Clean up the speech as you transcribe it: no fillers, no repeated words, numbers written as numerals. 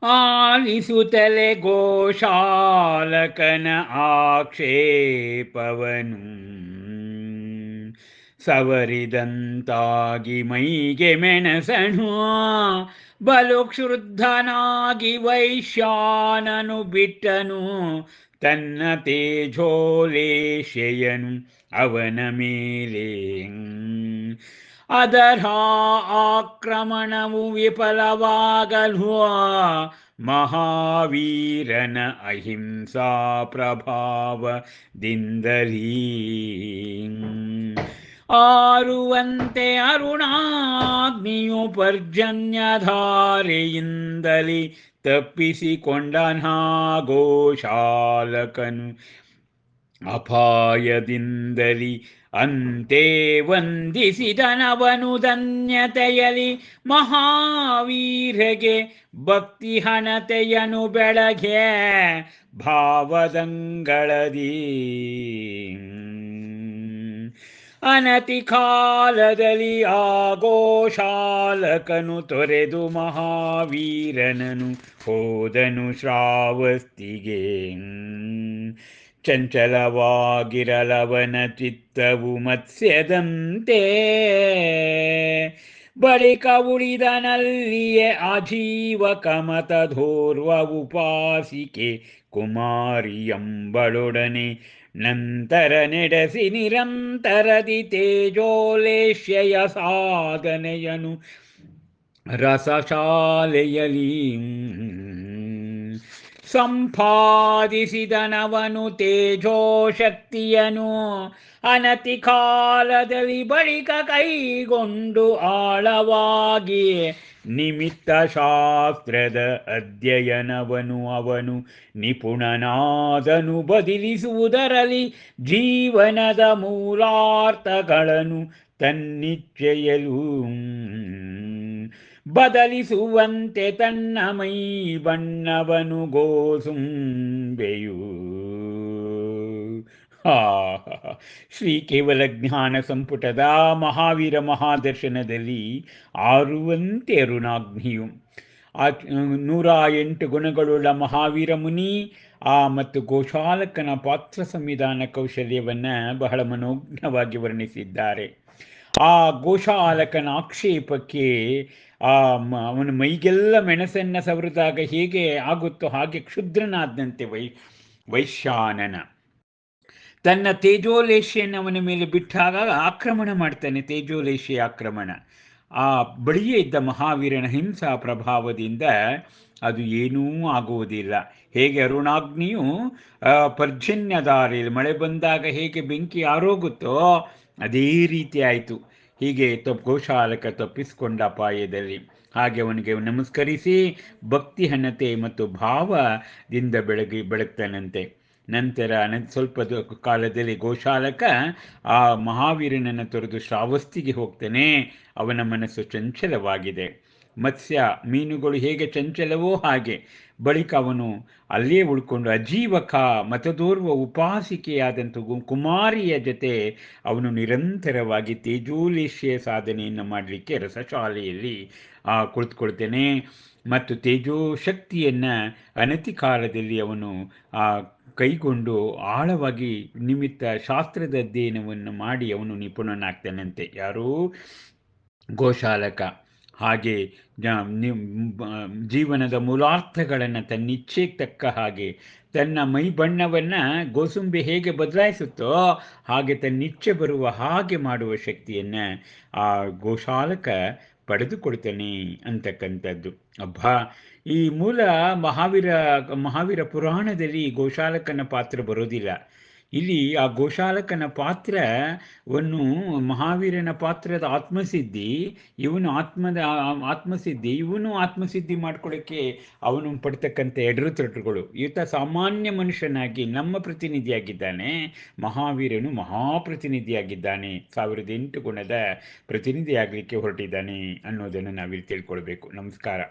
ಆಲಿಸುತ್ತಲೆ ಗೋಶಾಲಕನ ಆಕ್ಷೇಪವನು ಸವರಿದಂತಾಗಿ ಮೈಗೆ ಮೆಣಸನು ಬಲು ಕ್ಷುದ್ಧನಾಗಿ ವೈಶ್ಯಾನನು ಬಿಟ್ಟನು ತನ್ನ ತೇಜೋಲೇಶೆಯನು ಅವನ ಮೇಲೆ ಅದರ ಆಕ್ರಮಣವು ವಿಫಲವಾಗಲು ಮಹಾವೀರನ ಅಹಿಂಸಾ ಪ್ರಭಾವದಿಂದಲೀ ಆರುವಂತೆ ಅರುಣಾಗ್ನಿಯು ಪರ್ಜನ್ಯಧಾರೆಯಿಂದಲೇ ತಪ್ಪಿಸಿಕೊಂಡನಾ ಗೋಶಾಲಕನು ಅಪಾಯದಿಂದಲಿ ಅಂತೆ ವಂದಿಸಿದನವನು ಧನ್ಯತೆಯಲಿ ಮಹಾವೀರಗೆ ಭಕ್ತಿ ಹಣತೆಯನು ಬೆಳಗ್ಗೆ ಭಾವದಂಗಳದಿ ಅನತಿ ಕಾಲದಲ್ಲಿ ಆ ಗೋಶಾಲಕನು ತೊರೆದು ಮಹಾವೀರನನು ಹೋದನು ಶ್ರಾವಸ್ತಿಗೆ ಚಂಚಲವಾಗಿರಲವನ ಚಿತ್ತವು ಮತ್ಸ್ಯದಂತೆ ಬಳಿಕ ಉಳಿದನಲ್ಲಿಯೇ ಆಜೀವಕ ಮತಧೋರ್ವ ಉಪಾಸಿಕೆ ಕುಮಾರಿಯಂಬಳೊಡನೆ ನಂತರ ನಡೆಸಿ ನಿರಂತರದಿ ತೇಜೋಲೇಶ್ಯಯ ಸಾಧನೆಯನು ರಸಶಾಲೆಯಲಿ ಸಂಪಾದಿಸಿದನವನು ತೇಜೋಶಕ್ತಿಯನು ಅನತಿ ಕಾಲದಲ್ಲಿ ಬಳಿಕ ಕೈಗೊಂಡು ಆಳವಾಗಿ ನಿಮಿತ್ತ ಶಾಸ್ತ್ರದ ಅಧ್ಯಯನವನು ಅವನು ನಿಪುಣನಾದನು ಬದಲಿಸುವುದರಲ್ಲಿ ಜೀವನದ ಮೂಲಾರ್ಥಗಳನ್ನು ತನ್ನಿಚ್ಛೆಯಲು ಬದಲಿಸುವಂತೆ ತನ್ನ ಮೈ ಬಣ್ಣವನು ಗೋಸುಂಬೆಯು ಶ್ರೀ ಕೇವಲ ಜ್ಞಾನ ಸಂಪುಟದ ಮಹಾವೀರ ಮಹಾದರ್ಶನದಲ್ಲಿ ಆರುವಂತೆ ಅರುಣಾಗ್ನಿಯು 108 ಗುಣಗಳುಳ್ಳ ಮಹಾವೀರ ಮುನಿ ಮತ್ತು ಗೋಶಾಲಕನ ಪಾತ್ರ ಸಂವಿಧಾನ ಕೌಶಲ್ಯವನ್ನು ಬಹಳ ಮನೋಜ್ಞವಾಗಿ ವರ್ಣಿಸಿದ್ದಾರೆ. ಆ ಗೋಶಾಲಕನ ಆಕ್ಷೇಪಕ್ಕೆ ಅವನ ಮೈಗೆಲ್ಲ ಮೆಣಸನ್ನು ಸವರಿದಾಗ ಹೇಗೆ ಆಗುತ್ತೋ ಹಾಗೆ ಕ್ಷುದ್ರನಾದಂತೆ ವೈಶ್ಯಾನನ ತನ್ನ ತೇಜೋಲೇಶಿಯನ್ನು ಅವನ ಮೇಲೆ ಬಿಟ್ಟಾಗ ಆಕ್ರಮಣ ಮಾಡ್ತಾನೆ. ತೇಜೋಲೇಶಿ ಆಕ್ರಮಣ ಆ ಬಳಿಯೇ ಇದ್ದ ಮಹಾವೀರನ ಹಿಂಸಾ ಪ್ರಭಾವದಿಂದ ಅದು ಏನೂ ಆಗುವುದಿಲ್ಲ. ಹೇಗೆ ಅರುಣಾಗ್ನಿಯು ಪರ್ಜನ್ಯಧಾರೆಯಲ್ಲಿ ಮಳೆ ಬಂದಾಗ ಹೇಗೆ ಬೆಂಕಿ ಆರೋಗುತ್ತೋ ಅದೇ ರೀತಿ ಆಯಿತು. ಹೀಗೆ ಗೋಶಾಲಕ ತಪ್ಪಿಸಿಕೊಂಡ ಅಪಾಯದಲ್ಲಿ. ಹಾಗೆ ಅವನಿಗೆ ನಮಸ್ಕರಿಸಿ ಭಕ್ತಿ ಹಣತೆ ಮತ್ತು ಭಾವದಿಂದ ಬೆಳಗ್ತಾನಂತೆ. ನಂತರ ಸ್ವಲ್ಪ ಕಾಲದಲ್ಲಿ ಗೋಶಾಲಕ ಆ ಮಹಾವೀರನನ್ನು ತೊರೆದು ಶ್ರಾವಸ್ತಿಗೆ ಹೋಗ್ತಾನೆ. ಅವನ ಮನಸ್ಸು ಚಂಚಲವಾಗಿದೆ. ಮತ್ಸ್ಯ ಮೀನುಗಳು ಹೇಗೆ ಚಂಚಲವೋ ಹಾಗೆ. ಬಳಿಕ ಅವನು ಅಲ್ಲೇ ಉಳ್ಕೊಂಡು ಅಜೀವಕ ಮತದೋರ್ವ ಉಪಾಸಿಕೆಯಾದಂಥ ಕುಮಾರಿಯ ಜೊತೆ ಅವನು ನಿರಂತರವಾಗಿ ತೇಜೋಲೇಶ್ಯ ಸಾಧನೆಯನ್ನು ಮಾಡಲಿಕ್ಕೆ ರಸಶಾಲೆಯಲ್ಲಿ ಕುಳಿತುಕೊಳ್ತೇನೆ. ಮತ್ತು ತೇಜೋಶಕ್ತಿಯನ್ನು ಅನತಿ ಕಾಲದಲ್ಲಿ ಅವನು ಕೈಗೊಂಡು ಆಳವಾಗಿ ನಿಮಿತ್ತ ಶಾಸ್ತ್ರದ ಅಧ್ಯಯನವನ್ನು ಮಾಡಿ ಅವನು ನಿಪುಣನಾಗ್ತಾನಂತೆ. ಯಾರೂ ಗೋಶಾಲಕ ಹಾಗೆ ಜೀವನದ ಮೂಲಾರ್ಥಗಳನ್ನು ತನ್ನಿಚ್ಛೆಗೆ ತಕ್ಕ ಹಾಗೆ ತನ್ನ ಮೈ ಬಣ್ಣವನ್ನು ಗೋಸುಂಬೆ ಹೇಗೆ ಬದಲಾಯಿಸುತ್ತೋ ಹಾಗೆ ತನ್ನಿಚ್ಛೆ ಬರುವ ಹಾಗೆ ಮಾಡುವ ಶಕ್ತಿಯನ್ನು ಆ ಗೋಶಾಲಕ ಪಡೆದುಕೊಳ್ತಾನೆ ಅಂತಕ್ಕಂಥದ್ದು. ಈ ಮೂಲ ಮಹಾವೀರ ಪುರಾಣದಲ್ಲಿ ಗೋಶಾಲಕನ ಪಾತ್ರ ಬರೋದಿಲ್ಲ. ಇಲ್ಲಿ ಆ ಗೋಶಾಲಕನ ಪಾತ್ರವನ್ನು ಮಹಾವೀರನ ಪಾತ್ರದ ಆತ್ಮಸಿದ್ಧಿ, ಇವನು ಆತ್ಮಸಿದ್ಧಿ ಮಾಡ್ಕೊಳ್ಳೋಕ್ಕೆ ಅವನು ಪಡ್ತಕ್ಕಂಥ ಎಡರುತೊಟ್ಟುಗಳು. ಈತ ಸಾಮಾನ್ಯ ಮನುಷ್ಯನಾಗಿ ನಮ್ಮ ಪ್ರತಿನಿಧಿಯಾಗಿದ್ದಾನೆ, ಮಹಾವೀರನು ಮಹಾಪ್ರತಿನಿಧಿಯಾಗಿದ್ದಾನೆ, 1008 ಗುಣದ ಪ್ರತಿನಿಧಿಯಾಗಲಿಕ್ಕೆ ಹೊರಟಿದ್ದಾನೆ ಅನ್ನೋದನ್ನು ನಾವಿಲ್ಲಿ ತಿಳ್ಕೊಳ್ಬೇಕು. ನಮಸ್ಕಾರ.